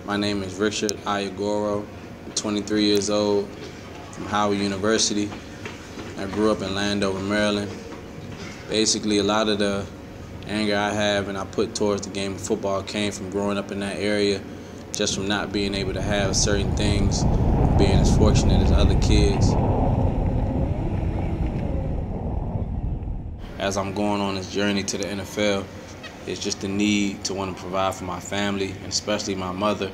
My name is Richard Aiyegoro. I'm 23 years old from Howard University. I grew up in Landover, Maryland. Basically, a lot of the anger I have and I put towards the game of football came from growing up in that area, just from not being able to have certain things, being as fortunate as other kids. As I'm going on this journey to the NFL, it's just the need to want to provide for my family, and especially my mother.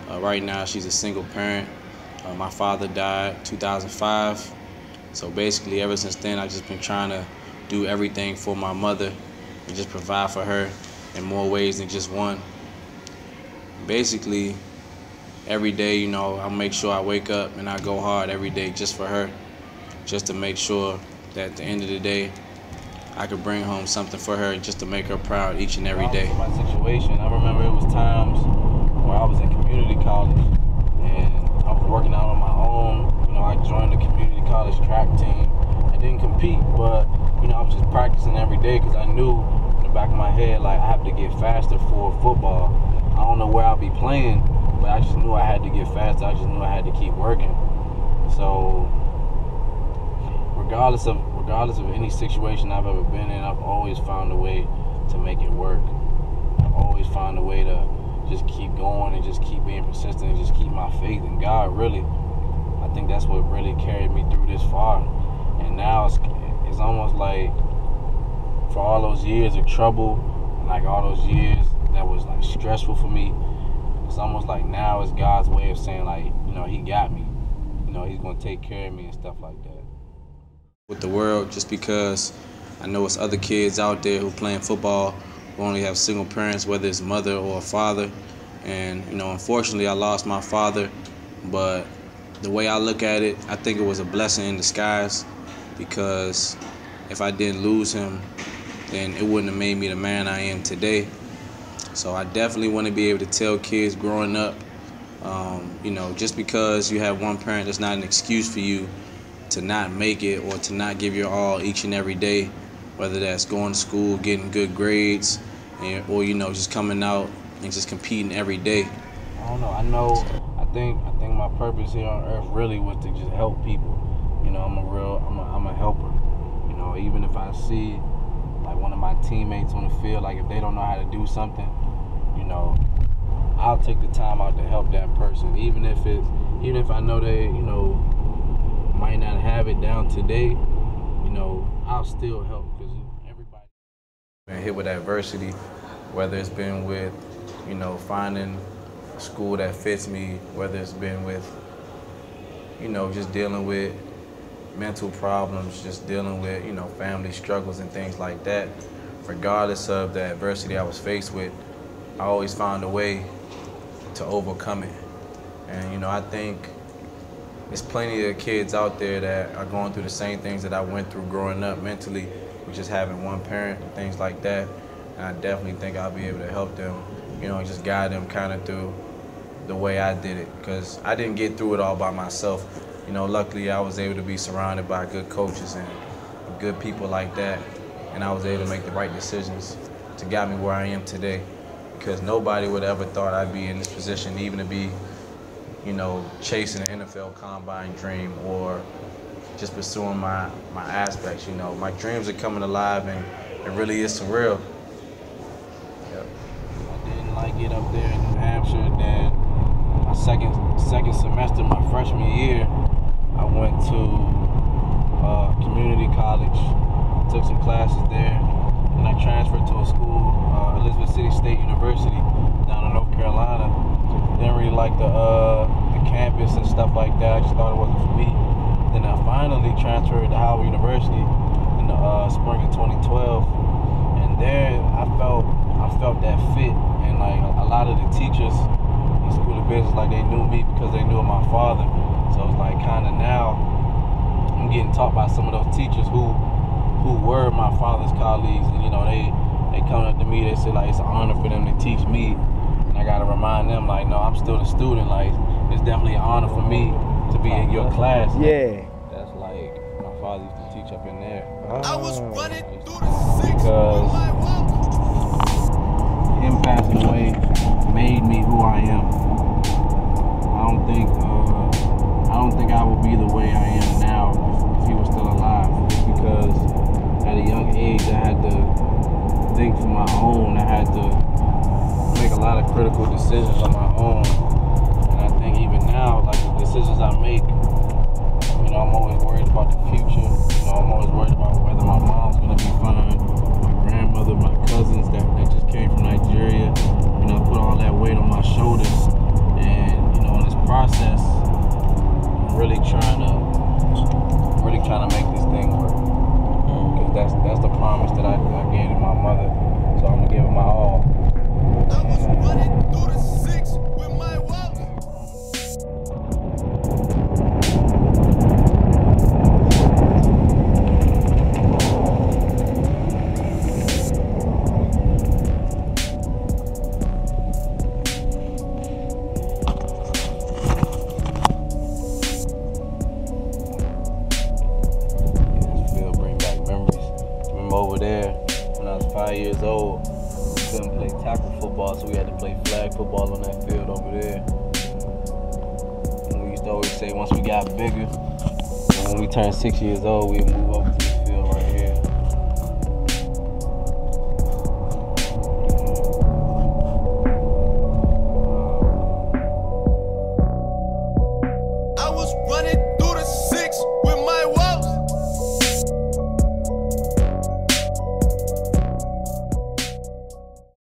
Right now, she's a single parent. My father died in 2005. So basically, ever since then, I've just been trying to do everything for my mother and just provide for her in more ways than just one. Basically, every day, I make sure I wake up and I go hard every day just for her, just to make sure that at the end of the day, I could bring home something for her just to make her proud each and every day. My situation, I remember it was times where I was in community college and I was working out on my own. I joined the community college track team. I didn't compete, but I was just practicing every day because I knew in the back of my head, like, I have to get faster for football. I don't know where I'll be playing, but I just knew I had to get faster. I just knew I had to keep working. So regardless of any situation I've ever been in, I've always found a way to make it work. I've always found a way to just keep going and just keep being persistent and just keep my faith in God, really. I think that's what really carried me through this far. And now it's almost like, for all those years of trouble, like all those years that was like stressful for me, it's almost like now it's God's way of saying, like, He got me. He's gonna take care of me and stuff like that. With the world, just because I know it's other kids out there who playing football who only have single parents, whether it's mother or a father. And unfortunately, I lost my father, but the way I look at it, I think it was a blessing in disguise, because if I didn't lose him, then it wouldn't have made me the man I am today. So I definitely want to be able to tell kids growing up, just because you have one parent, that's not an excuse for you to not make it or to not give your all each and every day, whether that's going to school, getting good grades, or just coming out and just competing every day. I don't know. I think my purpose here on earth really was to just help people. I'm a helper. Even if I see like one of my teammates on the field, like if they don't know how to do something, I'll take the time out to help that person, even if I know they might not have it down today, I'll still help, because everybody been hit with adversity, whether it's been with, finding a school that fits me, whether it's been with, just dealing with mental problems, just dealing with, family struggles and things like that. Regardless of the adversity I was faced with, I always found a way to overcome it. And, I think there's plenty of kids out there that are going through the same things that I went through growing up mentally, with just having one parent and things like that. And I definitely think I'll be able to help them, just guide them kind of through the way I did it, because I didn't get through it all by myself. Luckily I was able to be surrounded by good coaches and good people like that, and I was able to make the right decisions to get me where I am today, because nobody would have ever thought I'd be in this position, even to be chasing an NFL combine dream or just pursuing my aspects. My dreams are coming alive, and it really is surreal. Yep. I didn't like it up there in New Hampshire. Then my second semester, my freshman year, I went to community college, took some classes there, and I transferred to a school, Elizabeth City State University, down in North Carolina. Didn't really like the campus and stuff like that. I just thought it wasn't for me. Then I finally transferred to Howard University in the spring of 2012, and there I felt that fit. And like a lot of the teachers in School of Business, like, they knew me because they knew my father. So it's like kind of now I'm getting taught by some of those teachers who were my father's colleagues, and they come up to me, they say, like, it's an honor for them to teach me. And I gotta remind them, like, no, I'm still a student. Like, it's definitely an honor for me to be in your class. Yeah. That's like my father used to teach up in there. I was running through the six because him passing away made me who I am. lot of critical decisions on my own. And I think even now, like the decisions I make, you know, I'm always worried about the future. You know, I'm always worried about whether my mom's gonna be fine, my grandmother, my cousins that just came from Nigeria. You know, I put all that weight on my shoulders. And, you know, in this process, I'm really trying to make this thing work. Because that's the promise that I gave to my mother. So I'm gonna give it my all. I was running through the 6 with my wallet. Over there, when I was 5 years old, we couldn't play tackle football, so we had to play flag football on that field over there. And we used to always say once we got bigger, and when we turned 6 years old, we'd move over to